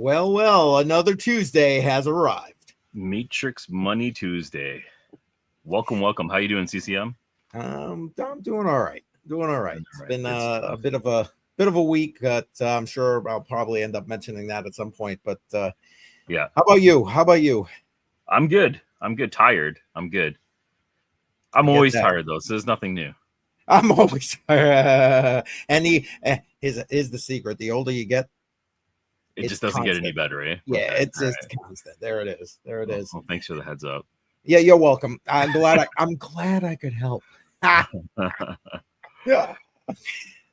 Well, another Tuesday has arrived. Matrix Money Tuesday. Welcome. How you doing, CCM? I'm doing all right. It's been a bit of a week. I'm sure I'll probably end up mentioning that at some point. But yeah. How about you? I'm good. Tired. I'm good. I'm always tired though, so there's nothing new. I'm always tired. And here's the secret. The older you get, it just doesn't get any better, eh? Yeah, okay. It's just constant. There it is. Well, thanks for the heads up. Yeah, you're welcome. I'm glad I could help. Yeah.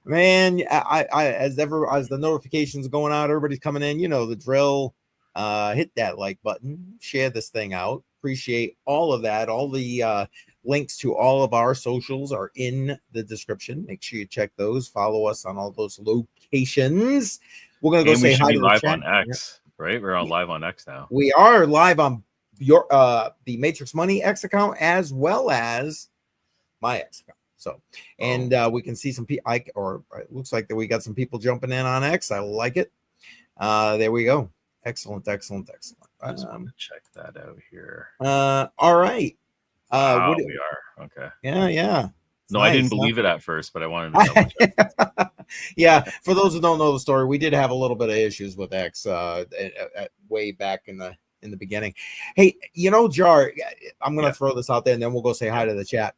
Man, I as the notifications going out, everybody's coming in, you know the drill. Hit that like button, share this thing out. Appreciate all of that. All the links to all of our socials are in the description. Make sure you check those. Follow us on all those locations. We're gonna go say hi to live the chat. On X, right? We're on live on X now. We are live on your the Matrix Money X account as well as my X account. So, and we can see some people, or it looks like that we got some people jumping in on X. I like it. There we go. Excellent. I just want to check that out here. All right. We are okay. Yeah. No, nice. I didn't believe it at first, but I wanted to double check. Yeah, for those who don't know the story, we did have a little bit of issues with X way back in the beginning. Hey, Jar, I'm gonna throw this out there and then we'll go say hi to the chat.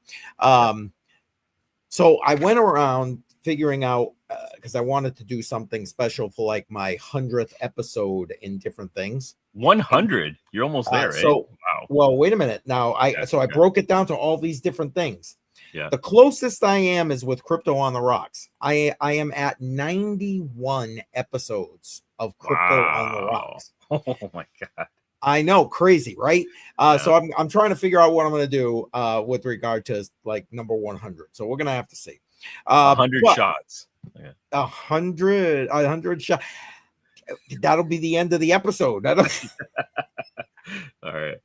So I went around figuring out because I wanted to do something special for like my 100th episode in different things. 100? You're almost there, so wow. Well, wait a minute. Now I broke it down to all these different things. Yeah. The closest I am is with Crypto on the Rocks. I am at 91 episodes of Crypto on the Rocks. Oh my God. I know, crazy, right? So I'm trying to figure out what I'm going to do with regard to like number 100. So we're going to have to see. 100 shots. 100 shots. That'll be the end of the episode. All right.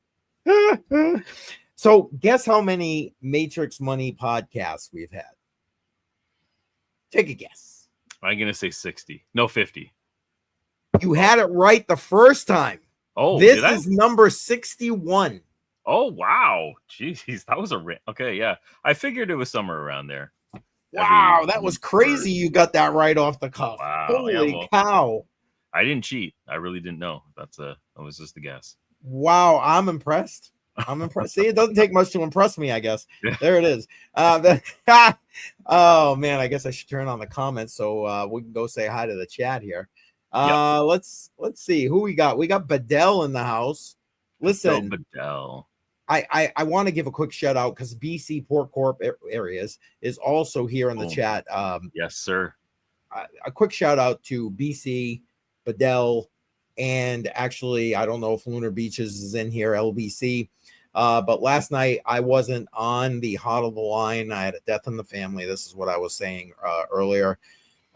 So guess how many Matrix Money podcasts we've had? Take a guess. I'm going to say 60. No, 50. You had it right the first time. Oh, this is number 61. Oh, wow. Jeez, that was okay, yeah. I figured it was somewhere around there. Wow, that was crazy. You got that right off the cuff. Wow, holy cow. I didn't cheat. I really didn't know. That was just a guess. Wow, I'm impressed. See, it doesn't take much to impress me, I guess. There it is. Oh man, I guess I should turn on the comments so we can go say hi to the chat here. Let's see who we got. We got Bedell in the house. Listen, Bedell. I want to give a quick shout out because BC Port Corp areas is also here in the chat. Yes, sir. A quick shout out to BC, Bedell, and actually I don't know if Lunar Beaches is in here, LBC. But last night I wasn't on the hot of the line. I had a death in the family. This is what I was saying earlier.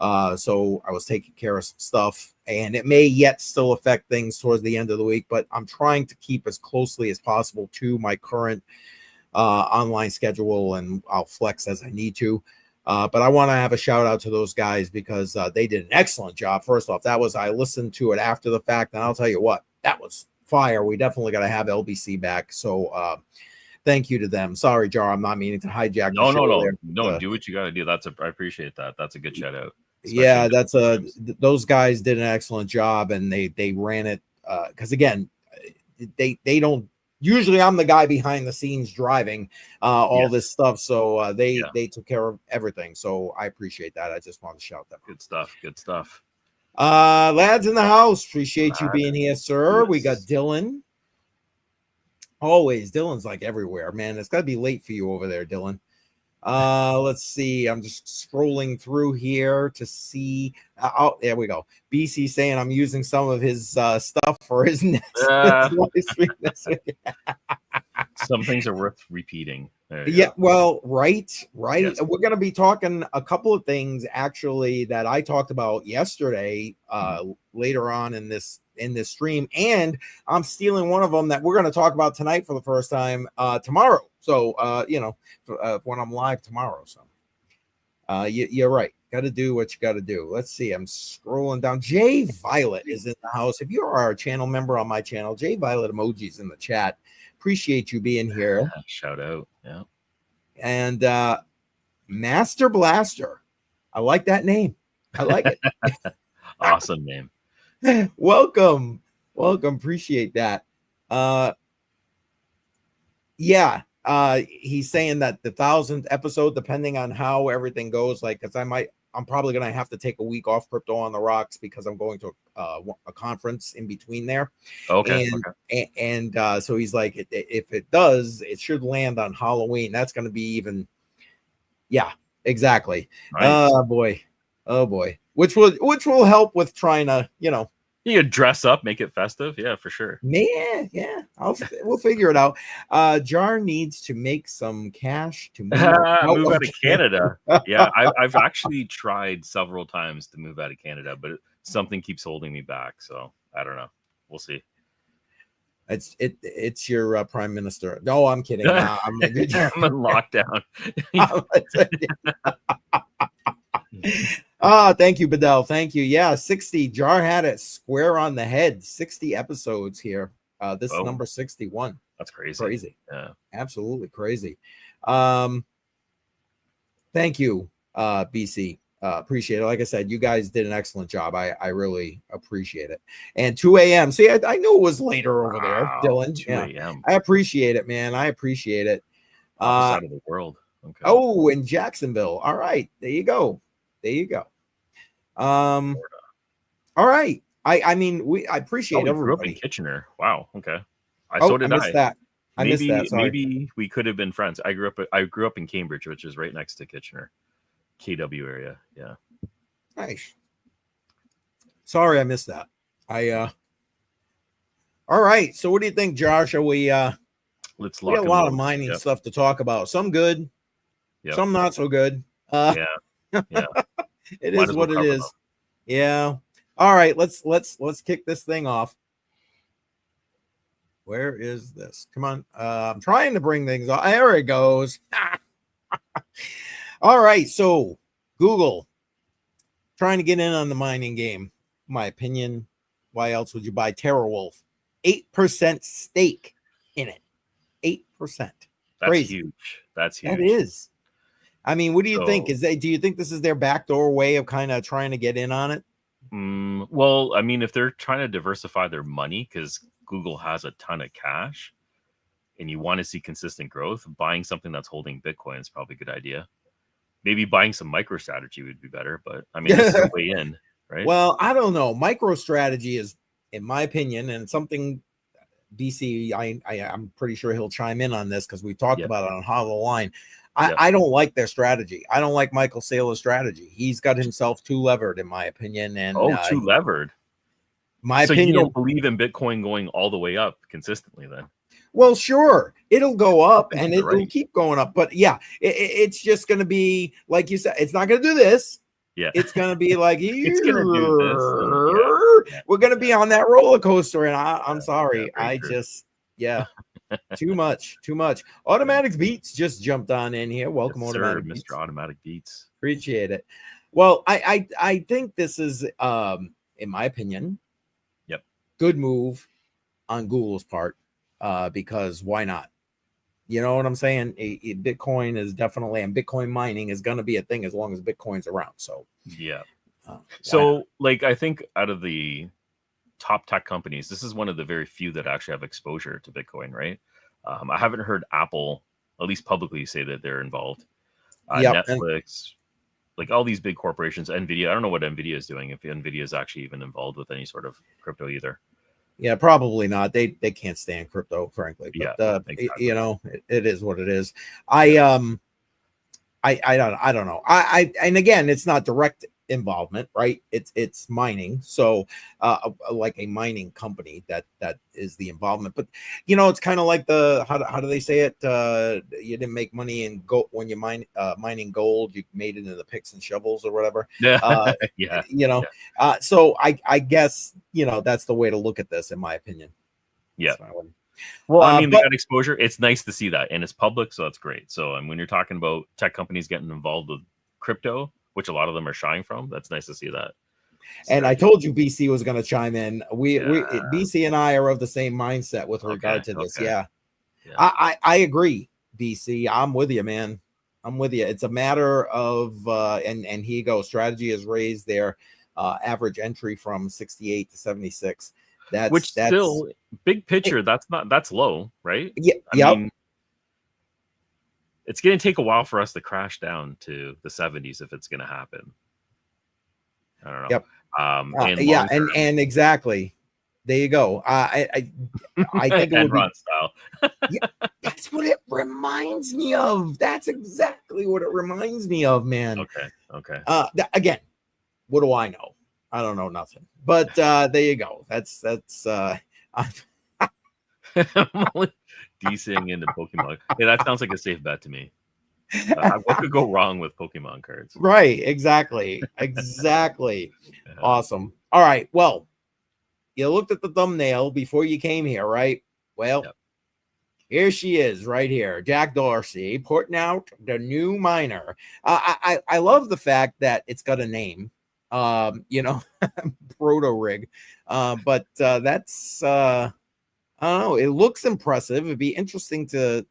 So I was taking care of some stuff, and it may yet still affect things towards the end of the week, but I'm trying to keep as closely as possible to my current online schedule, and I'll flex as I need to. But I want to have a shout out to those guys because they did an excellent job. First off, I listened to it after the fact, and I'll tell you what, that was fire. We definitely got to have LBC back. So thank you to them. Sorry, Jar, I'm not meaning to hijack. No, do what you got to do. I appreciate that. That's a good shout out. Yeah, those guys did an excellent job, and they ran it because again, they don't usually. I'm the guy behind the scenes driving all this stuff, so they took care of everything. So I appreciate that. I just want to shout that. Good stuff. Lads in the house, appreciate you being here, sir. Yes. We got Dylan. Always, Dylan's like everywhere, man. It's got to be late for you over there, Dylan. Let's see. I'm just scrolling through here to see. Oh, there we go. BC saying I'm using some of his stuff for his next live stream this week. Some things are worth repeating. Well, right. Yes. We're going to be talking a couple of things actually that I talked about yesterday later on in this stream, and I'm stealing one of them that we're going to talk about tonight for the first time tomorrow. So when I'm live tomorrow. So You're right. Got to do what you got to do. Let's see. I'm scrolling down. Jay Violet is in the house. If you are a channel member on my channel, Jay Violet emojis in the chat. Appreciate you being here. Shout out. Yeah. And Master Blaster. I like that name. I like it. Awesome name. Welcome. Appreciate that. Yeah. He's saying that the 1,000th episode, depending on how everything goes, like, because I'm probably gonna have to take a week off Crypto on the Rocks because I'm going to a conference in between there. Okay. And so he's like, if it does, it should land on Halloween. That's gonna be even. Yeah, exactly. Nice. Oh boy. Which will help with trying to, you could dress up, make it festive. Yeah, for sure. Man, yeah, we'll figure it out. Jar needs to make some cash to move out of Canada. Yeah, I've actually tried several times to move out of Canada, but something keeps holding me back. So I don't know. We'll see. It's your prime minister. No, I'm kidding. I'm in lockdown. Thank you, Bedell. Thank you. Yeah, 60. Jar had it square on the head. 60 episodes here. This is number 61. That's crazy. Yeah, absolutely crazy. Thank you, BC. Appreciate it. Like I said, you guys did an excellent job. I really appreciate it. And 2 a.m. See, I knew it was later over there, Dylan. 2 a.m. I appreciate it, man. I appreciate it. Side of the world. Okay. Oh, in Jacksonville. All right. There you go. All right. I mean, I appreciate everybody. Grew up in Kitchener. Wow. Okay. So did I. Missed that. I missed that. Sorry. Maybe we could have been friends. I grew up in Cambridge, which is right next to Kitchener. KW area. Yeah. Nice. Sorry, I missed that. All right. So what do you think, Josh? Are we let's look at a lot of mining stuff to talk about. Some good, some not so good. Yeah. It is what it is. Yeah. All right, let's kick this thing off. Where is this? Come on. I'm trying to bring things off. There it goes. All right, so Google trying to get in on the mining game. My opinion. Why else would you buy Terawulf? 8% stake in it. 8%. That's crazy. Huge. That's huge. That is. I mean, what do you think? Do you think this is their backdoor way of kind of trying to get in on it? Well, I mean, if they're trying to diversify their money, because Google has a ton of cash, and you want to see consistent growth, buying something that's holding Bitcoin is probably a good idea. Maybe buying some MicroStrategy would be better, but I mean, that's the way in, right? Well, I don't know. MicroStrategy is, in my opinion, and something BC, I'm pretty sure he'll chime in on this because we talked about it on Hollow Line. I don't like their strategy. I don't like Michael Saylor's strategy. He's got himself too levered, in my opinion. And too levered. My opinion. You don't believe in Bitcoin going all the way up consistently, then? Well, sure, it'll go up and it'll keep going up. But yeah, it's just going to be like you said. It's not going to do this. Yeah, it's going to be like it's going to do this. We're going to be on that roller coaster, and I'm sorry, too much. Automatic Beats just jumped on in here. Welcome, Automatic Beats. Mr. Automatic Beats. Appreciate it. Well, I think this is, in my opinion, good move on Google's part, because why not? You know what I'm saying? Bitcoin is definitely, and Bitcoin mining is going to be a thing as long as Bitcoin's around. So yeah. So like, I think out of the top tech companies, this is one of the very few that actually have exposure to Bitcoin, right? I haven't heard Apple, at least publicly, say that they're involved. Netflix, like all these big corporations, NVIDIA. I don't know what NVIDIA is doing, if NVIDIA is actually even involved with any sort of crypto either. Yeah, probably not. They can't stand crypto, frankly. But exactly. You know, it is what it is. I don't know. And again, it's not direct involvement, right? It's mining. So like a mining company that is the involvement. But you know, it's kind of like how do they say it? You didn't make money in gold when you mining gold, you made it into the picks and shovels or whatever. Yeah. You know, so I guess, you know, that's the way to look at this, in my opinion. Yeah. Well, I mean, they got exposure. It's nice to see that, and it's public, so that's great. So, and when you're talking about tech companies getting involved with crypto, which a lot of them are shying from. That's nice to see that. And I told you BC was going to chime in. BC and I are of the same mindset with regard to this. Yeah. I agree, BC. I'm with you, man. I'm with you. It's a matter of and here you go. Strategy has raised their average entry from 68 to 76. That's still big picture. That's low, right? Yeah. I mean, it's going to take a while for us to crash down to the 70s if it's going to happen. I don't know. Yep. And exactly. There you go. I think it would be style. Yeah, that's what it reminds me of. That's exactly what it reminds me of, man. Okay. Again, what do I know? I don't know nothing. But there you go. That's I'm only DCing into Pokemon. Yeah, that sounds like a safe bet to me. What could go wrong with Pokemon cards? Right, exactly. Awesome. All right. Well, you looked at the thumbnail before you came here, right? Well, here she is right here, Jack Dorsey, putting out the new miner. I love the fact that it's got a name, Proto rig. But that's I don't know. It looks impressive. It'd be interesting to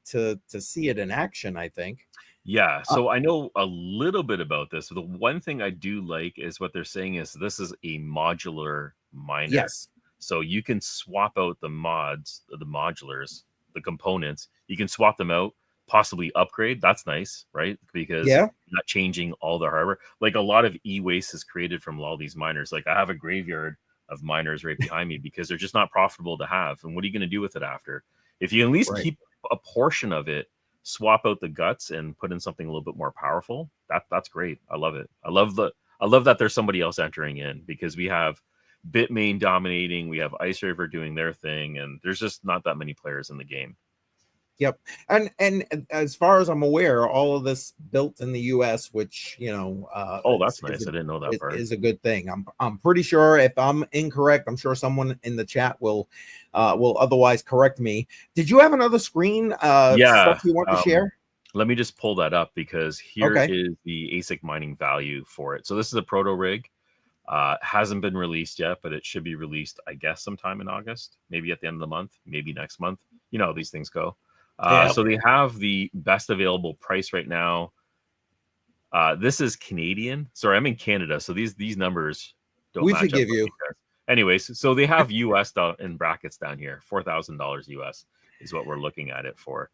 see it in action, I think. Yeah, so I know a little bit about this. The one thing I do like is what they're saying is this is a modular miner. Yes. So you can swap out the mods, the modulars, the components. You can swap them out, possibly upgrade. That's nice, right? Because you're not changing all the hardware. Like a lot of e-waste is created from all these miners. Like I have a graveyard of miners right behind me because they're just not profitable to have. And what are you going to do with it after? If you at least keep a portion of it, swap out the guts and put in something a little bit more powerful, that's great. I love it. I love that there's somebody else entering in because we have Bitmain dominating, we have Ice River doing their thing, and there's just not that many players in the game. Yep. And as far as I'm aware, all of this built in the US, which, that's nice. I didn't know that part. Is a good thing. I'm pretty sure if I'm incorrect, I'm sure someone in the chat will otherwise correct me. Did you have another screen stuff you want to share? Let me just pull that up because here is the ASIC mining value for it. So this is a Proto rig. Hasn't been released yet, but it should be released, I guess, sometime in August, maybe at the end of the month, maybe next month. You know how these things go. So they have the best available price right now. This is Canadian. Sorry, I'm in Canada, so these numbers don't match up. We forgive you. Anyways, so they have US in brackets down here. $4,000 US is what we're looking at it for.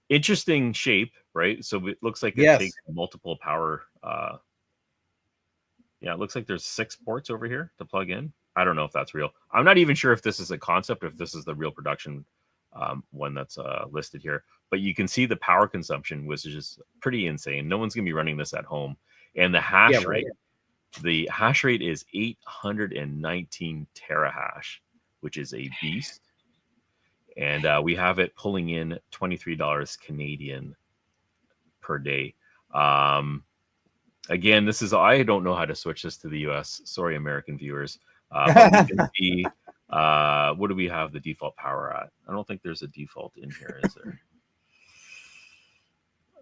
Interesting shape, right? So it looks like it takes multiple power. It looks like there's 6 ports over here to plug in. I don't know if that's real. I'm not even sure if this is a concept or if this is the real production one that's listed here, but you can see the power consumption, which is just pretty insane. No one's gonna be running this at home, and the hash rate, the hash rate is 819 terahash, which is a beast, and we have it pulling in $23 Canadian per day. Again, this is, I don't know how to switch this to the US. Sorry, American viewers. But we can see, what do we have the default power at? I don't think there's a default in here, is there?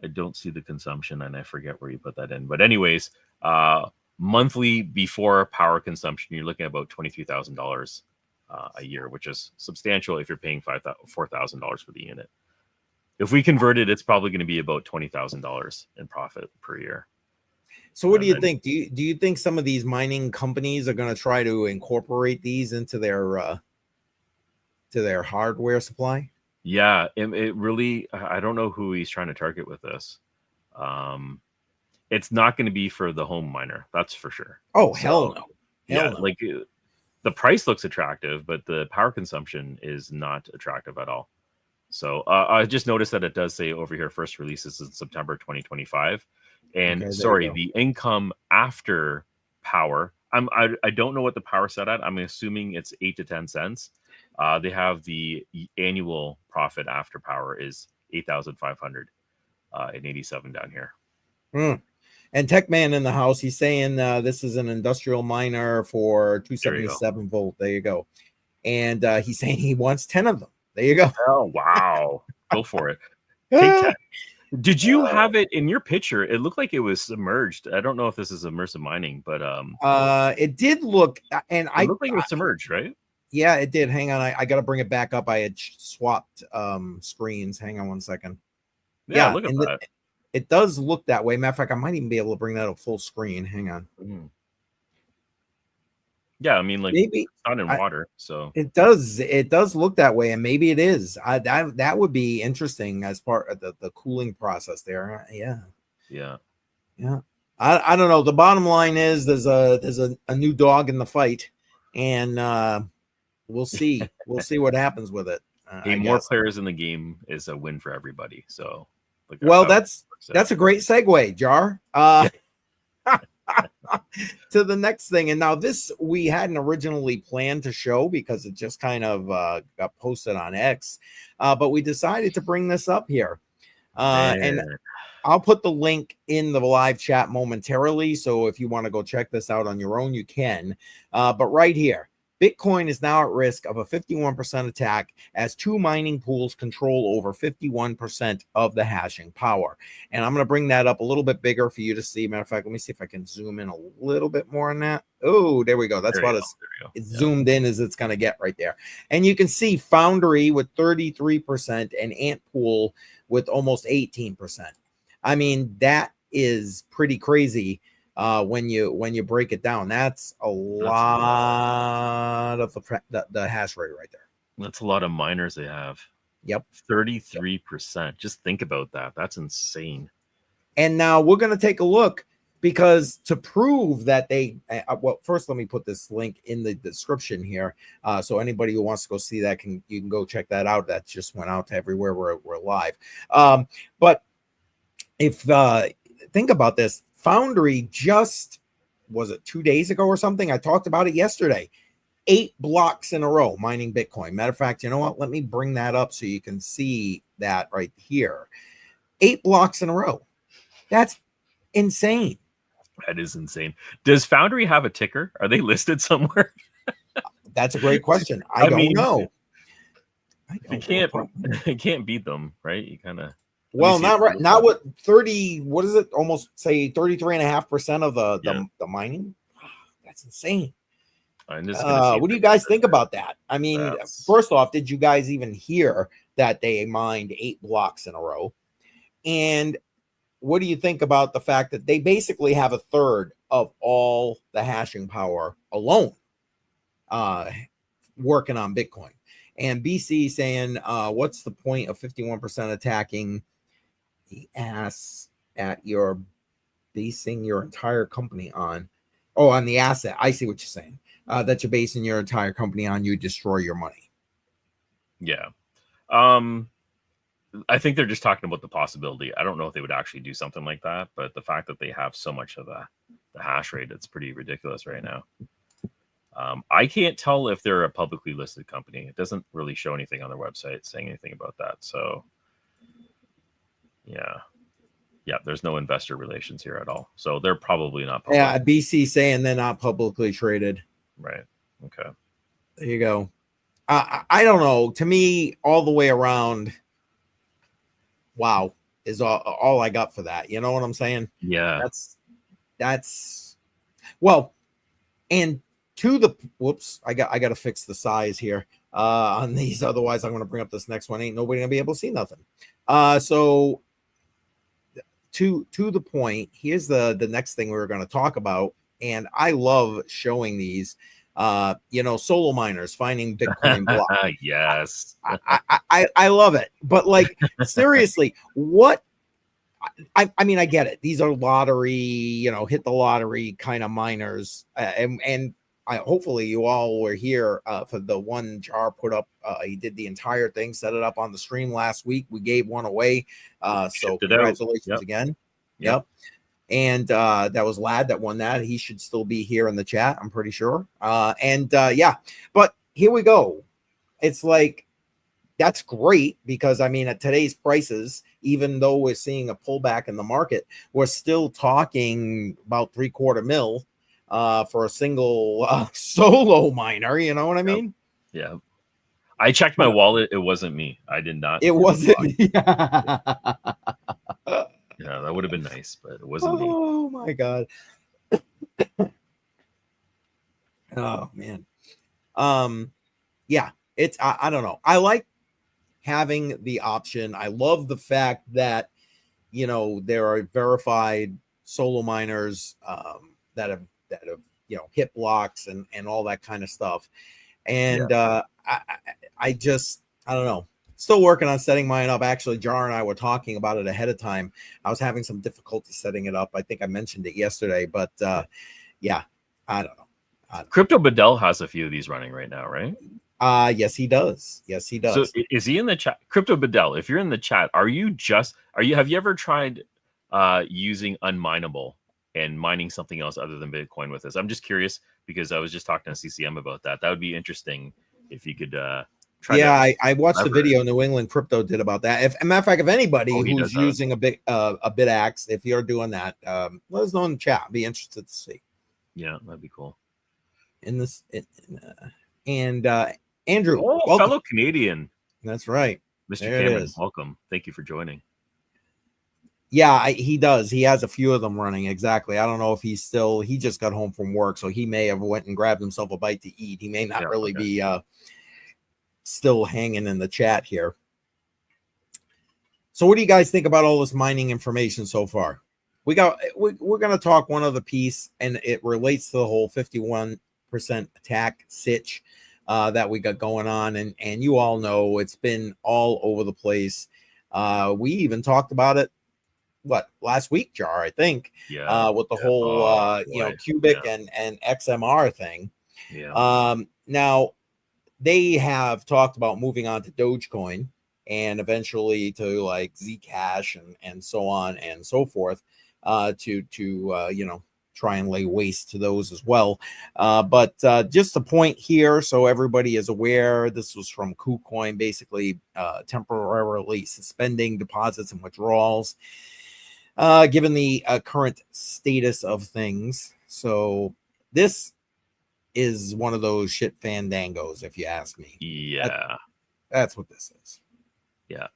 I don't see the consumption, and I forget where you put that in. But anyways, monthly before power consumption, you're looking at about $23,000 a year, which is substantial if you're paying $4,000 for the unit. If we convert it, it's probably going to be about $20,000 in profit per year. So what do you think? Do you think some of these mining companies are going to try to incorporate these into their hardware supply? Yeah, it really, I don't know who he's trying to target with this. It's not going to be for the home miner, that's for sure. Oh, hell no. Hell no. Like the price looks attractive, but the power consumption is not attractive at all. So I just noticed that it does say over here, first releases in September 2025. And the income after power, I don't know what the power set at. I'm assuming it's 8 to 10 cents. They have the annual profit after power is 8,587 down here. And Techman in the house, he's saying this is an industrial miner for 277 volt. There you go. And he's saying he wants 10 of them. There you go. Oh, wow. Go for it. Take 10. Did you have it in your picture? It looked like it was submerged. I don't know if this is immersive mining, but it did look, and it looked like it was submerged, right? Yeah, it did. Hang on, I got to bring it back up. I had swapped screens. Hang on one second. Yeah, look at that. It does look that way. Matter of fact, I might even be able to bring that up full screen. Hang on. Yeah, I mean, like, maybe it's not in water, so it does look that way, and maybe it is. That would be interesting as part of the cooling process there. Yeah. I don't know. The bottom line is there's a new dog in the fight, and we'll see. We'll see what happens with it. More players in the game is a win for everybody. So, well, that's a great segue, Jar. To the next thing. And now this we hadn't originally planned to show because it just kind of got posted on X, but we decided to bring this up here. And I'll put the link in the live chat momentarily, so if you want to go check this out on your own, you can. But right here, Bitcoin is now at risk of a 51% attack as two mining pools control over 51% of the hashing power. And I'm going to bring that up a little bit bigger for you to see. Matter of fact, let me see if I can zoom in a little bit more on that. Oh, there we go. That's about as zoomed in as it's going to get right there. And you can see Foundry with 33% and Ant Pool with almost 18%. I mean, that is pretty crazy. When you break it down, that's a lot of the hash rate right there. That's a lot of miners they have. Yep. 33%. Just think about that. That's insane. And now we're going to take a look, because to prove that they, well, first let me put this link in the description here. So anybody who wants to go see that you can go check that out. That just went out to everywhere we're live. But if think about this, Foundry just, was it 2 days ago or something? I talked about it yesterday. 8 blocks in a row mining Bitcoin. Matter of fact, you know what? Let me bring that up so you can see that right here. 8 blocks in a row. That's insane. That is insane. Does Foundry have a ticker? Are they listed somewhere? That's a great question. I don't know. You can't beat them, right? You kind of. Well, not right now. What 30? What is it? Almost say 33.5% of the mining. That's insane. What do you guys think about that? I mean, first off, did you guys even hear that they mined 8 blocks in a row? And what do you think about the fact that they basically have a third of all the hashing power alone, working on Bitcoin? And BC saying, what's the point of 51% attacking? He asks at your basing your entire company on. Oh, on the asset. I see what you're saying. That you're basing your entire company on, you destroy your money. Yeah. I think they're just talking about the possibility. I don't know if they would actually do something like that, but the fact that they have so much of the hash rate, it's pretty ridiculous right now. I can't tell if they're a publicly listed company. It doesn't really show anything on their website saying anything about that. So yeah, there's no investor relations here at all. So they're probably not public. Yeah, BC saying they're not publicly traded. Right. Okay. There you go. I don't know. To me, all the way around, wow, is all I got for that. You know what I'm saying? Yeah. That's well, and to the whoops, I got to fix the size here on these. Otherwise, I'm going to bring up this next one. Ain't nobody gonna be able to see nothing. So to the point, here's the next thing we were going to talk about, and I love showing these. Solo miners finding Bitcoin blocks. Yes. I love it. But like, seriously, what I mean, I get it. These are lottery, hit the lottery kind of miners. And hopefully you all were here for the one Jar put up. He did the entire thing, set it up on the stream last week. We gave one away. So congratulations again. Yep. And that was Lad that won that. He should still be here in the chat, I'm pretty sure. But here we go. It's like, that's great because, I mean, at today's prices, even though we're seeing a pullback in the market, we're still talking about $750,000 mil for a single solo miner. You know what I mean? Yeah. I checked my wallet. It wasn't me. I did not. It wasn't. would have been nice, but it wasn't me. Oh my god. Oh man. Yeah, it's I don't know. I like having the option. I love the fact that there are verified solo miners that have hit blocks and all that kind of stuff. And I just I don't know. Still working on setting mine up. Actually, Jar and I were talking about it ahead of time. I was having some difficulty setting it up. I think I mentioned it yesterday, but yeah, I don't know. Crypto Bedell has a few of these running right now, right? Yes, he does. Yes, he does. So is he in the chat? Crypto Bedell, if you're in the chat, have you ever tried using unminable and mining something else other than Bitcoin with this? I'm just curious because I was just talking to CCM about that. That would be interesting if you could try. Yeah, I watched the video New England Crypto did about that. If a matter of fact, if anybody who's using a BitAxe, if you're doing that, let us know in the chat. I'd be interested to see. Yeah, that'd be cool. Andrew, fellow Canadian. That's right, Mr. Cameron. Welcome. Thank you for joining. Yeah, he does. He has a few of them running. Exactly. I don't know if he just got home from work, so he may have went and grabbed himself a bite to eat. He may not be still hanging in the chat here. So what do you guys think about all this mining information so far? We're going to talk one other piece, and it relates to the whole 51% attack sitch that we got going on. And you all know it's been all over the place. We even talked about it last week, Jar, I think, with the whole cubic and XMR thing. Now they have talked about moving on to Dogecoin and eventually to like Zcash and so on and so forth, to try and lay waste to those as well. But just a point here, so everybody is aware, this was from KuCoin, basically temporarily suspending deposits and withdrawals, given the current status of things. So this is one of those shit fandangos, if you ask me. Yeah. That's what this is. Yeah.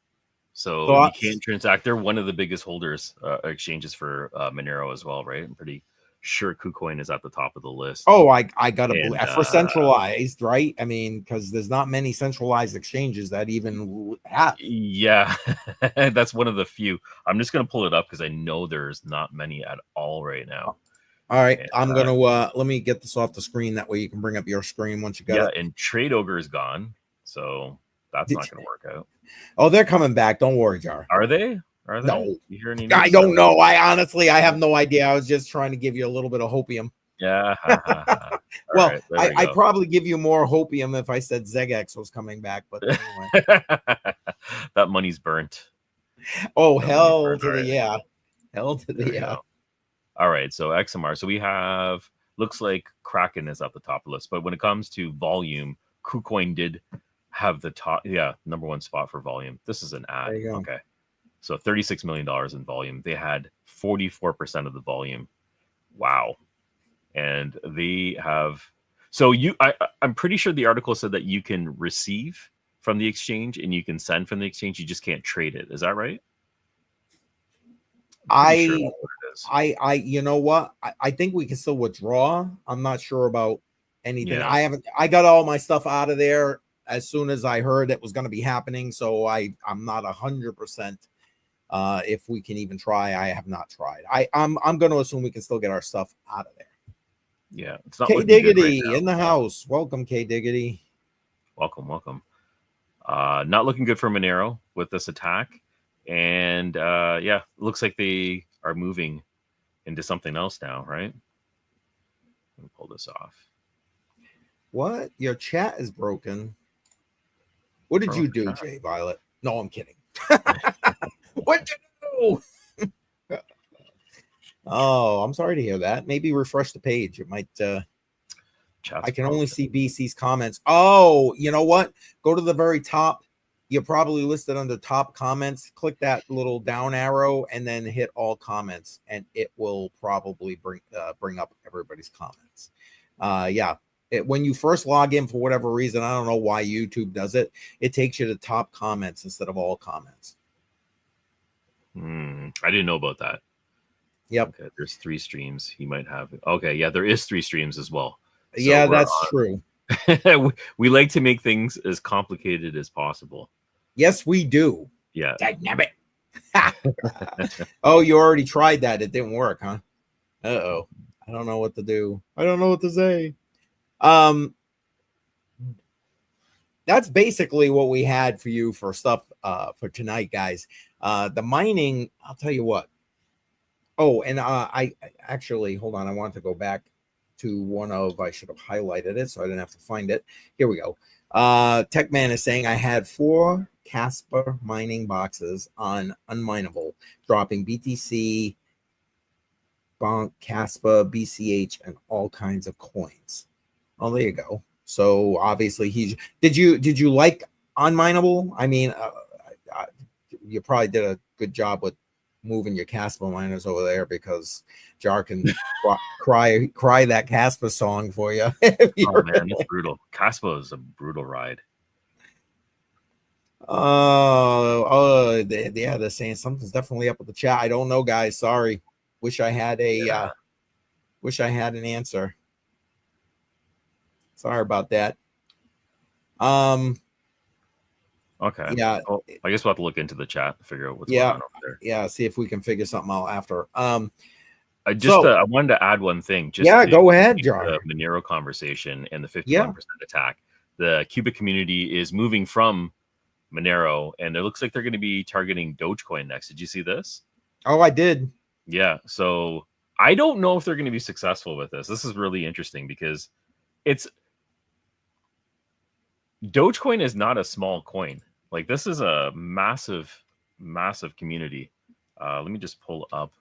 So you can't transact. They're one of the biggest holders, exchanges for Monero as well, right? I'm pretty sure KuCoin is at the top of the list. Oh, I gotta believe for centralized, right? I mean, because there's not many centralized exchanges that even have. Yeah, that's one of the few. I'm just gonna pull it up because I know there's not many at all right now. All right, I'm gonna let me get this off the screen. That way you can bring up your screen once you got it. Yeah, and Trade Ogre is gone, so that's not gonna work out. Oh, they're coming back. Don't worry, Jar. Are they? No, you hear any news? I don't know. I have no idea. I was just trying to give you a little bit of hopium. Yeah. Well, right, I probably give you more hopium if I said ZegX was coming back, but anyway. That money's burnt. Oh, hell to the yeah. Hell to the yeah. All right, so XMR. So we have, looks like Kraken is at the top of the list, but when it comes to volume, KuCoin did have the top, number one spot for volume. This is an ad. Okay. So $36 million in volume. They had 44% of the volume. Wow. And they have, so I'm pretty sure the article said that you can receive from the exchange and you can send from the exchange. You just can't trade it. Is that right? You know what? I think we can still withdraw. I'm not sure about anything. Yeah. I got all my stuff out of there as soon as I heard it was going to be happening. So I'm not 100%. If we can even try. I have not tried. I'm going to assume we can still get our stuff out of there. Yeah, it's not K Diggity right in the house. Welcome, K Diggity. Welcome. Not looking good for Monero with this attack, and looks like they are moving into something else now, right? Let me pull this off. What? Your chat is broken. What did you do, Jay Violet? No, I'm kidding. What'd you do? Oh, I'm sorry to hear that. Maybe refresh the page. It might I can only see BC's comments. Oh, you know what? Go to the very top. You're probably listed under top comments. Click that little down arrow and then hit all comments, and it will probably bring up everybody's comments. When you first log in, for whatever reason, I don't know why YouTube does it. It takes you to top comments instead of all comments. I didn't know about that. Yep. Okay, there's 3 streams. He might have. Okay, yeah, there is 3 streams as well. So yeah, that's true. We like to make things as complicated as possible. Yes, we do. Yeah. Dagnabbit. Oh, you already tried that. It didn't work, huh? Uh-oh. I don't know what to do. I don't know what to say. That's basically what we had for you for stuff for tonight, guys. The mining, I'll tell you what. Oh, and I actually, hold on. I want to go back to one of, I should have highlighted it so I didn't have to find it. Here we go. Techman is saying I had 4 Casper mining boxes on unminable, dropping BTC, Bonk, Casper, BCH, and all kinds of coins. Oh, there you go. So obviously did you like unminable? I mean, you probably did a good job with moving your Casper miners over there, because Jar can cry that Casper song for you. Oh man, it's brutal. Casper is a brutal ride. Yeah, they're saying something's definitely up with the chat. I don't know, guys. Sorry. Wish I had an answer. Sorry about that. Okay. Yeah. Well, I guess we'll have to look into the chat to figure out what's going on over there. Yeah. See if we can figure something out after. I wanted to add one thing. Go ahead, Jar. The Monero conversation and the 51% attack. The Cubic community is moving from Monero, and it looks like they're going to be targeting Dogecoin next. Did you see this? Oh, I did. Yeah. So I don't know if they're going to be successful with this. This is really interesting because Dogecoin is not a small coin. Like, this is a massive, massive community. Let me just pull up.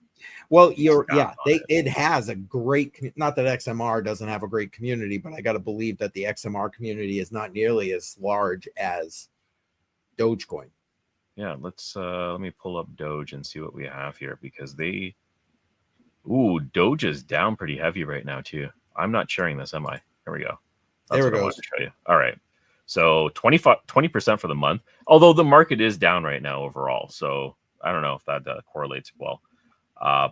Well, it has a great, not that XMR doesn't have a great community, but I got to believe that the XMR community is not nearly as large as Dogecoin. Yeah, let me pull up Doge and see what we have here, because Doge is down pretty heavy right now too. I'm not sharing this, am I? Here we go. That's what I wanted to show you. All right. So 20% for the month, although the market is down right now overall. So I don't know if that correlates well.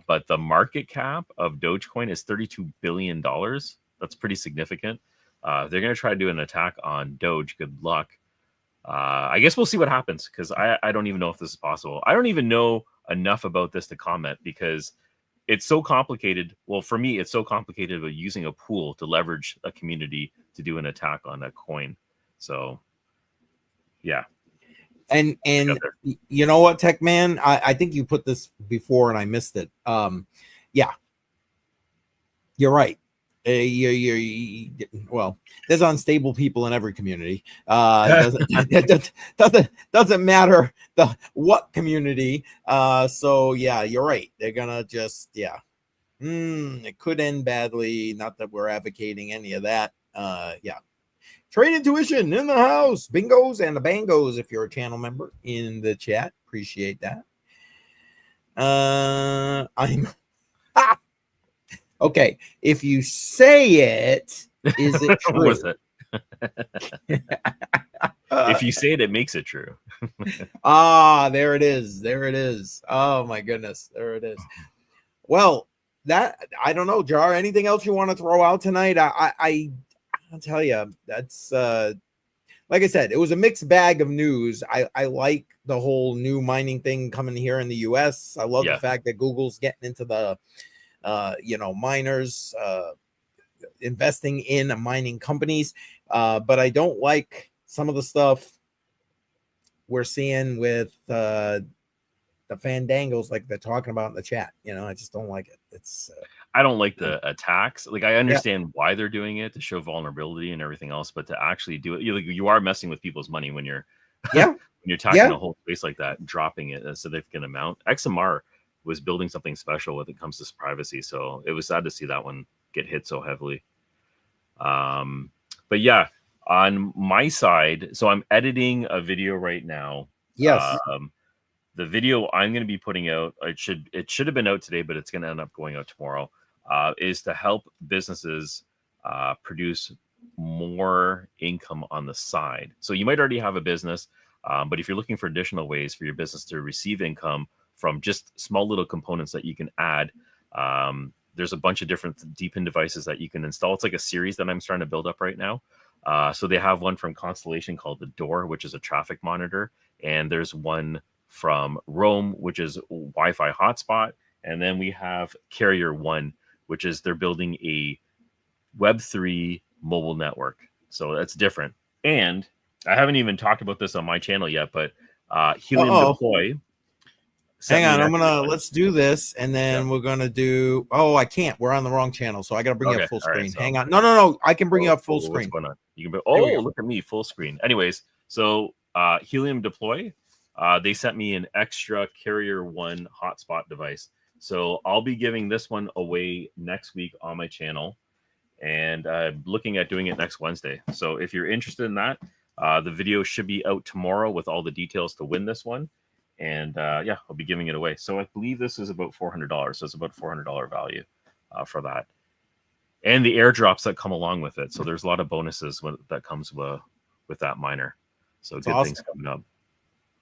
But the market cap of Dogecoin is $32 billion. That's pretty significant. They're going to try to do an attack on Doge. Good luck. I guess we'll see what happens, because I don't even know if this is possible. I don't even know enough about this to comment, because it's so complicated. Well, for me, it's so complicated about using a pool to leverage a community to do an attack on a coin. So, yeah. And you know what, Tech Man? I think you put this before and I missed it. Yeah, you're right. Well, there's unstable people in every community. Doesn't matter what community. So yeah, you're right. They're gonna just it could end badly. Not that we're advocating any of that. Yeah. Trade Intuition in the house. Bingos and the bangos if you're a channel member in the chat. Appreciate that. I'm okay. If you say it, is it true? What was it? If you say it, it makes it true. There it is. There it is. Oh my goodness. There it is. Well, I don't know, Jar. Anything else you want to throw out tonight? I'll tell you, that's like I said, it was a mixed bag of news. I like the whole new mining thing coming here in the US. I love the fact that Google's getting into the miners, investing in mining companies. But I don't like some of the stuff we're seeing with the fandangles, like they're talking about in the chat. I just don't like it. It's I don't like the attacks. Like, I understand why they're doing it, to show vulnerability and everything else, but to actually do it, you are messing with people's money when you're when you're attacking a whole space like that, dropping it a significant amount. XMR was building something special when it comes to privacy, so it was sad to see that one get hit so heavily. But yeah, on my side, so I'm editing a video right now. Yes. The video I'm going to be putting out, it should have been out today, but it's going to end up going out tomorrow, is to help businesses produce more income on the side. So you might already have a business, but if you're looking for additional ways for your business to receive income from just small little components that you can add, There's a bunch of different deep-in devices that you can install. It's like a series that I'm starting to build up right now. So they have one from Constellation called the Door, which is a traffic monitor. And there's one from Roam, which is Wi-Fi hotspot. And then we have Carrier One, which is they're building a Web3 mobile network. So that's different. And I haven't even talked about this on my channel yet, but Helium Deploy. Hang on, let's do this, and then we're gonna do. Oh, I can't. We're on the wrong channel, so I gotta bring you up full screen. Right, so, hang on. No. I can bring you up full screen. What's going on? You can. Oh, look at me, full screen. Anyways, so Helium Deploy, they sent me an extra Carrier One hotspot device, so I'll be giving this one away next week on my channel, and looking at doing it next Wednesday. So if you're interested in that, the video should be out tomorrow with all the details to win this one. And yeah, I'll be giving it away. So I believe this is about $400. So it's about $400 value for that, and the airdrops that come along with it. So there's a lot of bonuses that comes with that miner. So it's good awesome. Things coming up.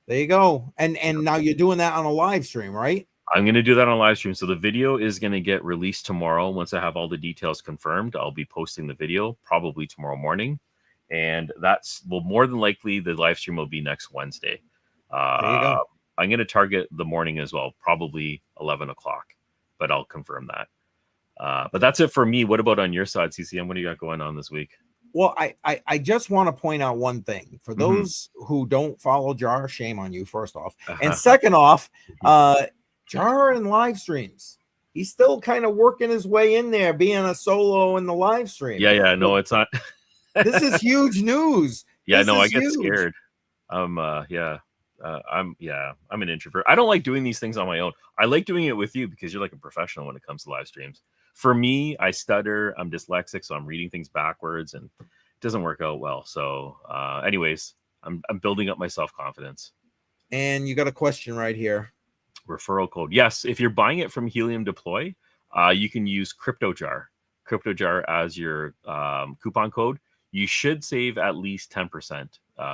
There you go. And now you're doing that on a live stream, right? I'm going to do that on a live stream. So the video is going to get released tomorrow. Once I have all the details confirmed, I'll be posting the video probably tomorrow morning, and more than likely the live stream will be next Wednesday. There you go. I'm going to target the morning as well, probably 11 o'clock, but I'll confirm that. But that's it for me. What about on your side, CCM? What do you got going on this week? Well, I just want to point out one thing. For those who don't follow Jar, shame on you, first off. And second off, Jar and live streams. He's still kind of working his way in there, being a solo in the live stream. Yeah, no, it's not. This is huge news. Yeah, no, I get scared. I'm an introvert. I don't like doing these things on my own. I like doing it with you because you're like a professional when it comes to live streams. For me, I stutter. I'm dyslexic, so I'm reading things backwards, and it doesn't work out well. So, anyways, I'm building up my self-confidence. And you got a question right here. Referral code. Yes, if you're buying it from Helium Deploy, you can use CryptoJar as your coupon code. You should save at least 10%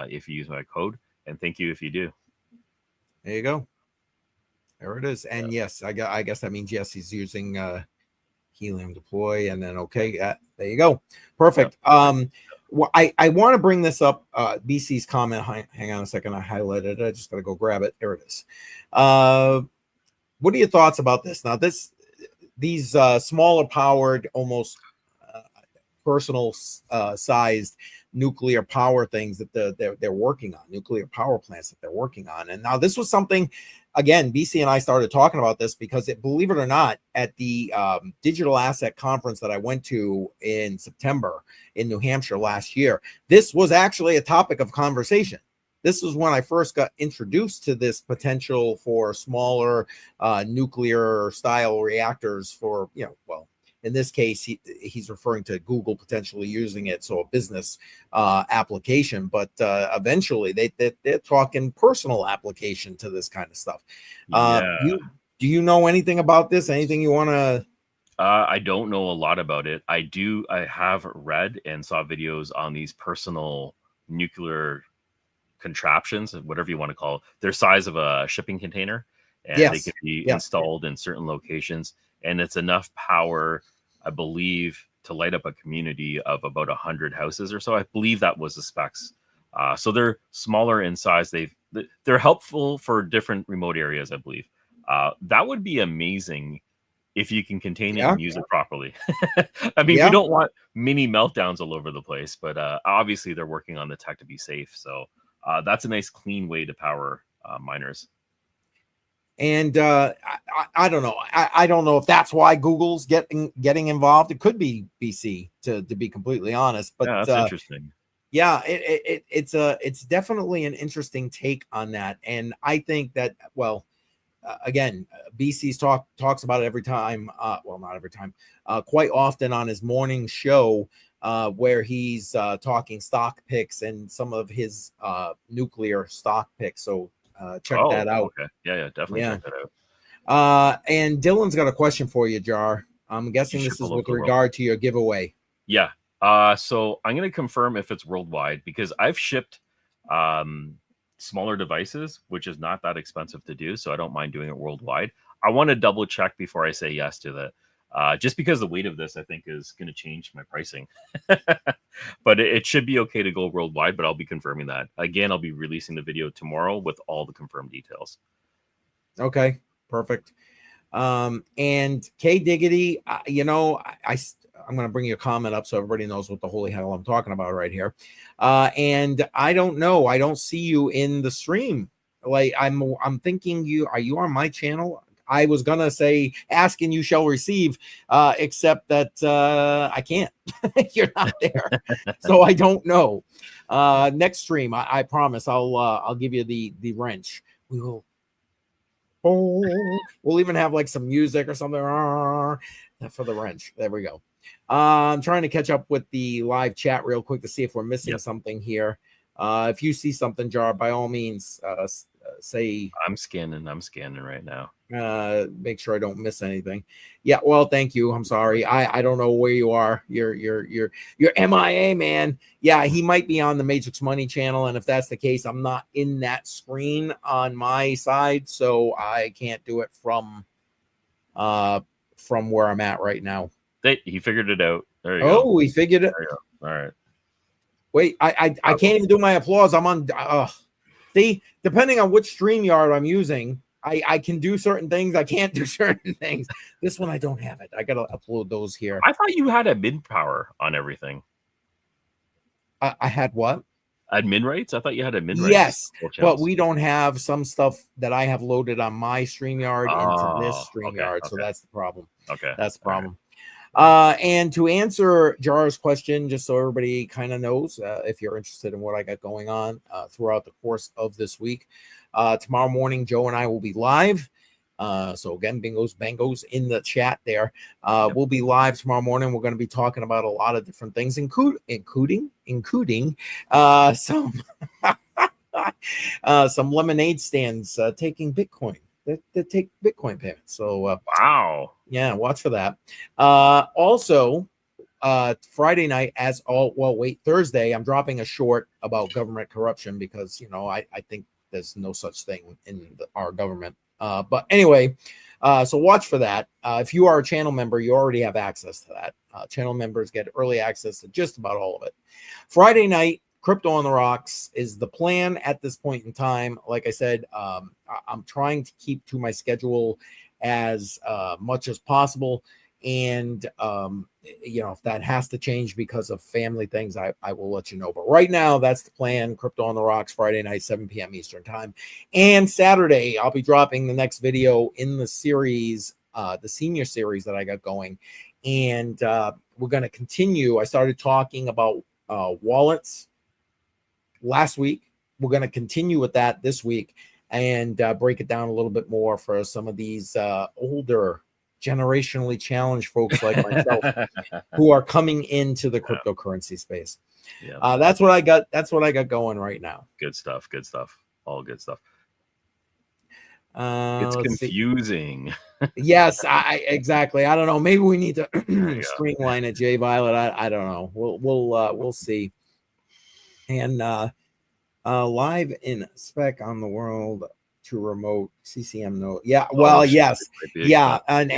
if you use my code. And thank you if you do. There you go. There it is. And yes, I guess that means yes, he's using Helium Deploy. And then there you go. Perfect. Well, I want to bring this up. BC's comment. Hang on a second. I highlighted it. I just got to go grab it. There it is. What are your thoughts about this? Now, these smaller powered, almost personal sized nuclear power things that they're working on, nuclear power plants that they're working on. And now this was something, again, BC and I started talking about this because believe it or not, at the digital asset conference that I went to in September in New Hampshire last year, this was actually a topic of conversation. This was when I first got introduced to this potential for smaller nuclear style reactors for, in this case, he's referring to Google potentially using it, so a business application. But eventually, they're talking personal application to this kind of stuff. Do you know anything about this? Anything you want to? I don't know a lot about it. I have read and saw videos on these personal nuclear contraptions, whatever you want to call it. They're size of a shipping container, and they can be installed in certain locations. And it's enough power, I believe, to light up a community of about 100 houses or so. I believe that was the specs. So they're smaller in size. They're helpful for different remote areas, I believe. That would be amazing if you can contain it and use it properly. I mean, we don't want mini meltdowns all over the place, but obviously they're working on the tech to be safe. So that's a nice, clean way to power miners. And I don't know. I don't know if that's why Google's getting involved. It could be BC, to be completely honest. But yeah, that's interesting. Yeah, it's definitely an interesting take on that. And I think that, again, BC's talks about it every time. Well, not every time. Quite often on his morning show, where he's talking stock picks and some of his nuclear stock picks. So. Check that out. Okay. Yeah, definitely check that out. And Dylan's got a question for you, Jar. I'm guessing this is with regard to your giveaway. Yeah. So I'm going to confirm if it's worldwide because I've shipped smaller devices, which is not that expensive to do. So I don't mind doing it worldwide. I want to double check before I say yes to that. Just because the weight of this, I think, is going to change my pricing. But it should be okay to go worldwide, but I'll be confirming that. Again, I'll be releasing the video tomorrow with all the confirmed details. Okay, perfect. And K Diggity, you know, I'm going to bring you a comment up so everybody knows what the holy hell I'm talking about right here. And I don't know. I don't see you in the stream. Like I'm thinking are you on my channel? I was going to say ask and you shall receive, except that I can't. You're not there. So I don't know. Next stream, I promise I'll give you the wrench. We will. Oh, we'll even have like some music or something for the wrench. There we go. I'm trying to catch up with the live chat real quick to see if we're missing something here. If you see something, Jar, by all means, say. I'm scanning right now. Make sure I don't miss anything. Yeah, well, thank you. I'm sorry. I don't know where you are. You're MIA, man. Yeah, he might be on the Matrix Money channel, and if that's the case, I'm not in that screen on my side, so I can't do it from where I'm at right now. He figured it out. There you go. Oh, he figured it. There you go. All right. Wait, I can't even do my applause. I'm on. See, depending on which StreamYard I'm using, I can do certain things. I can't do certain things. This one, I don't have it. I got to upload those here. I thought you had admin power on everything. I had what? Admin rights? I thought you had admin rights. Yes, but we don't have some stuff that I have loaded on my StreamYard into this StreamYard. Okay. So that's the problem. Okay. That's the problem. Right. And to answer Jar's question, just so everybody kind of knows, if you're interested in what I got going on throughout the course of this week, tomorrow morning, Joe and I will be live. So again, bangos in the chat there. We'll be live tomorrow morning. We're going to be talking about a lot of different things, including some some lemonade stands taking Bitcoin. That take Bitcoin payments. So wow. Yeah, watch for that. Also, Friday night, Thursday, I'm dropping a short about government corruption because, you know, I think there's no such thing in our government. But anyway, so watch for that. If you are a channel member, you already have access to that. Channel members get early access to just about all of it. Friday night, Crypto on the Rocks is the plan at this point in time. Like I said, I'm trying to keep to my schedule as much as possible. And, you know, if that has to change because of family things, I will let you know. But right now, that's the plan. Crypto on the Rocks, Friday night, 7 p.m. Eastern time. And Saturday, I'll be dropping the next video in the series, the senior series that I got going. And we're going to continue. I started talking about wallets last week. We're going to continue with that this week and break it down a little bit more for some of these older generationally challenged folks like myself who are coming into the cryptocurrency space. Yeah. That's what I got. That's what I got going right now. Good stuff. Good stuff. All good stuff. It's confusing. Yes, exactly. I don't know. Maybe we need to streamline it, Jay Violet. I don't know. We'll see. And live in spec on the world to remote CCM node. Yeah, well, yes, yeah, and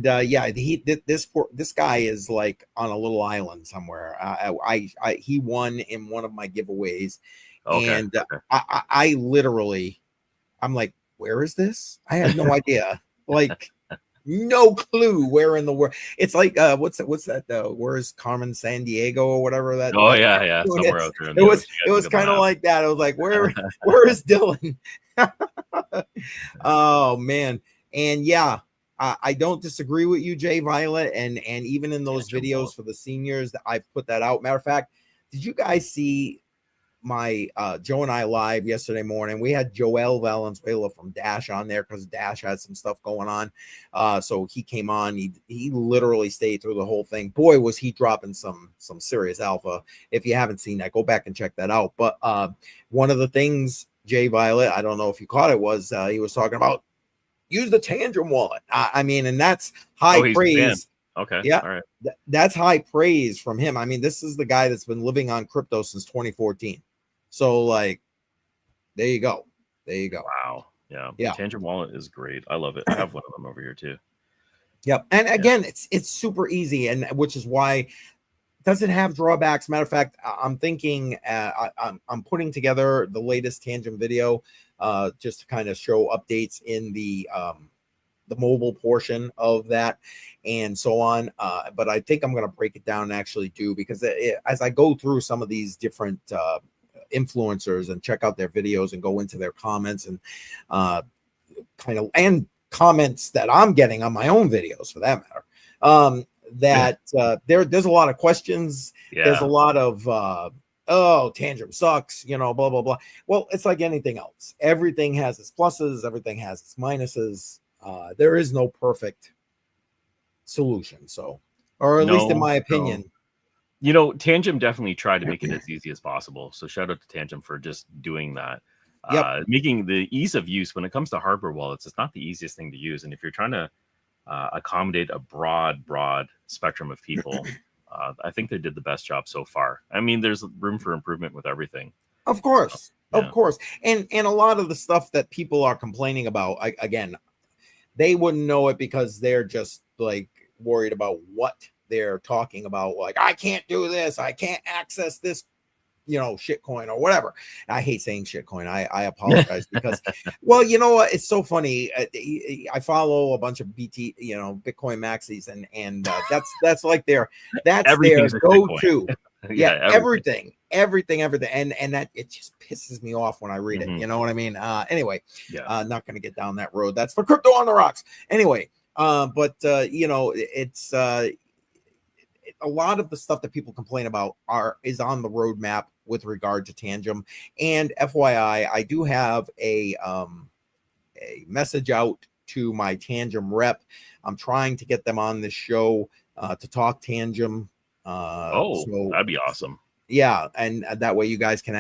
this guy is like on a little island somewhere. He won in one of my giveaways, and I literally, I'm like, where is this? I have no idea. Like, no clue where in the world. It's like what's that where's Carmen San Diego or whatever that. Yeah, somewhere out there. It was kind of like that. I was like, where is Dylan? Oh man. And yeah, I don't disagree with you, Jay Violet, and even in those videos for the seniors that I've put that out. Matter of fact, did you guys see my Joe and I live yesterday morning? We had Joel Valenzuela from Dash on there because Dash had some stuff going on. So he came on. He literally stayed through the whole thing. Boy, was he dropping some serious alpha. If you haven't seen that, go back and check that out. But one of the things, Jay Violet, I don't know if you caught it, was he was talking about use the Tangent wallet. I mean, and that's high praise. Okay. Yeah. All right. That's high praise from him. I mean, this is the guy that's been living on crypto since 2014. So like, There you go. There you go. Wow. Yeah. Yeah. Tangent wallet is great. I love it. I have one of them over here too. Yep. And again, it's super easy, and which is why. Does it have drawbacks? Matter of fact, I'm thinking I'm putting together the latest Tangent video just to kind of show updates in the mobile portion of that and so on. But I think I'm going to break it down and actually do, because as I go through some of these different influencers and check out their videos and go into their comments and and comments that I'm getting on my own videos for that matter. There's a lot of questions. Yeah. There's a lot of Tangent sucks, blah blah blah. Well, it's like anything else. Everything has its pluses, everything has its minuses. There is no perfect solution, or at least in my opinion. Tangent definitely tried to make it as easy as possible. So shout out to Tangent for just doing that. Making the ease of use when it comes to hardware wallets, it's not the easiest thing to use. And if you're trying to accommodate a broad spectrum of people, I think they did the best job so far. I mean, there's room for improvement with everything. Of course. Of course. And a lot of the stuff that people are complaining about, again, they wouldn't know it because they're just like worried about what they're talking about. Like, I can't do this. I can't access this, shitcoin or whatever. I hate saying shitcoin. I apologize because, well, you know what? It's so funny. I follow a bunch of BT, Bitcoin maxis, and that's like their go-to. Everything, and that it just pisses me off when I read it. You know what I mean? Anyway, not going to get down that road. That's for Crypto on the Rocks. Anyway, it's a lot of the stuff that people complain about is on the roadmap with regard to Tangent. And FYI, I do have a message out to my Tangent rep. I'm trying to get them on this show to talk Tangent. So that'd be awesome. Yeah, and that way you guys can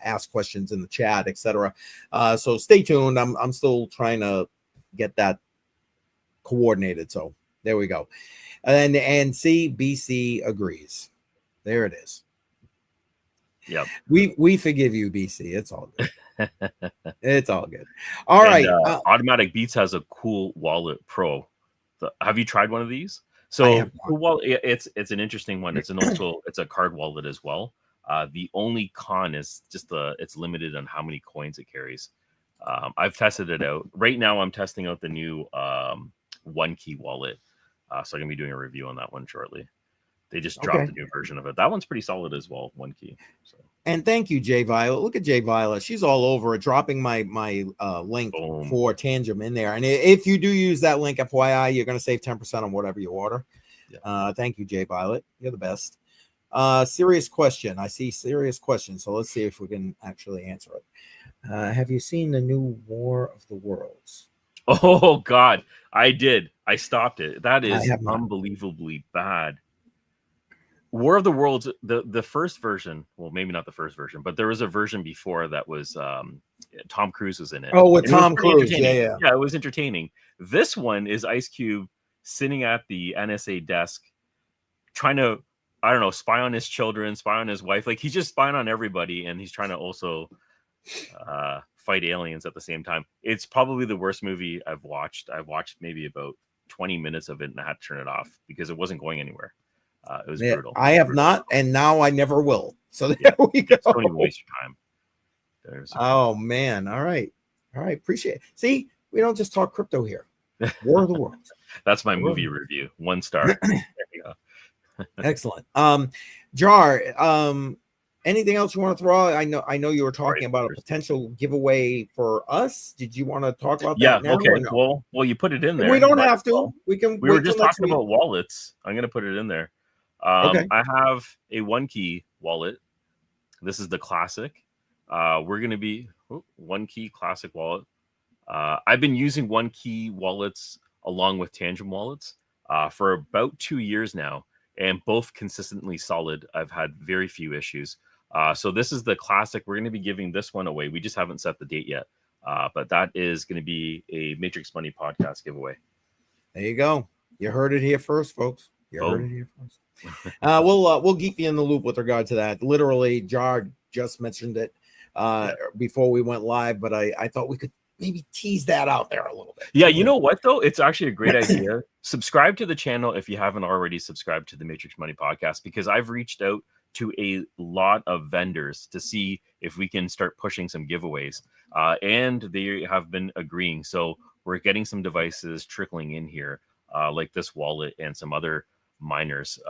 ask questions in the chat, etc. So stay tuned. I'm still trying to get that coordinated. So there we go. And see, BC agrees. There it is. Yep. We forgive you, BC. It's all good. It's all good. All right. Automatic Beats has a cool wallet pro. Have you tried one of these? So cool it's an interesting one. It's it's a card wallet as well. The only con is just it's limited on how many coins it carries. I've tested it out. Right now I'm testing out the new one key wallet. So I'm gonna be doing a review on that one shortly. They just dropped a new version of it. That one's pretty solid as well. One key. So. And thank you, Jay Violet. Look at Jay Violet. She's all over it, dropping my link for Tangent in there. And if you do use that link, FYI, you're going to save 10% on whatever you order. Yeah. Thank you, Jay Violet. You're the best. Serious question. I see serious question. So let's see if we can actually answer it. Have you seen the new War of the Worlds? Oh, God. I did. I stopped it. That is unbelievably bad. War of the Worlds, the first version, well, maybe not the first version, but there was a version before that was Tom Cruise was in it. Oh, with Tom Cruise. Yeah, it was entertaining. This one is Ice Cube sitting at the NSA desk trying to, I don't know, spy on his children, spy on his wife. Like, he's just spying on everybody, and he's trying to also fight aliens at the same time. It's probably the worst movie I've watched. I've watched maybe about 20 minutes of it, and I had to turn it off because it wasn't going anywhere. It was brutal. I have not, and now I never will. So there we go. Don't even waste your time. Oh, man. All right. Appreciate it. See, we don't just talk crypto here. War of the Worlds. That's my movie review. 1 star. There you go. Excellent. Jar, anything else you want to throw out? I know you were talking about a potential giveaway for us. Did you want to talk about that now? Okay. No? Well, you put it in there. We don't have to. We were just talking about wallets. I'm going to put it in there. I have a 1 key wallet. This is the classic. We're going to be 1 key classic wallet. I've been using 1 key wallets along with Tangent wallets for about 2 years now, and both consistently solid. I've had very few issues. So this is the classic. We're going to be giving this one away. We just haven't set the date yet, but that is going to be a Matrix Money podcast giveaway. There you go. You heard it here first, folks. You heard it here first. We'll keep you in the loop with regard to that. Literally, Jar just mentioned it. before we went live, but I thought we could maybe tease that out there a little bit. Yeah, you know what though? It's actually a great idea. Subscribe to the channel if you haven't already subscribed to the Matrix Money Podcast, because I've reached out to a lot of vendors to see if we can start pushing some giveaways, and they have been agreeing. So we're getting some devices trickling in here, like this wallet and some other miners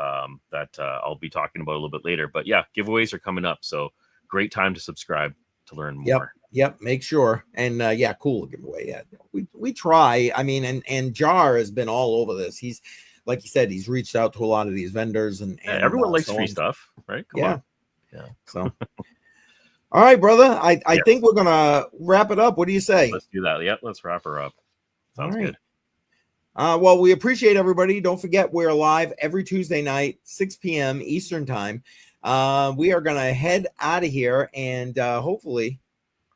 that I'll be talking about a little bit later. But yeah, giveaways are coming up, so great time to subscribe to learn more. Yep, make sure. And yeah, cool giveaway. Yeah, we try. I mean, and Jar has been all over this. He's, like you said, he's reached out to a lot of these vendors, and everyone likes free stuff, right? Come on. Yeah. So, all right, brother. I think we're gonna wrap it up. What do you say? Let's do that. Yep, let's wrap her up. Sounds good. Well, we appreciate everybody. Don't forget, we're live every Tuesday night, 6 p.m. Eastern time. We are gonna head out of here, and hopefully,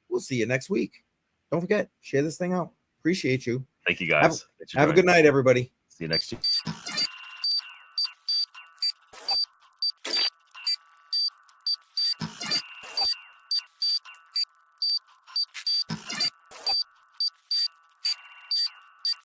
we'll see you next week. Don't forget, share this thing out. Appreciate you. Thank you, guys. Have a good night, everybody. See you next week.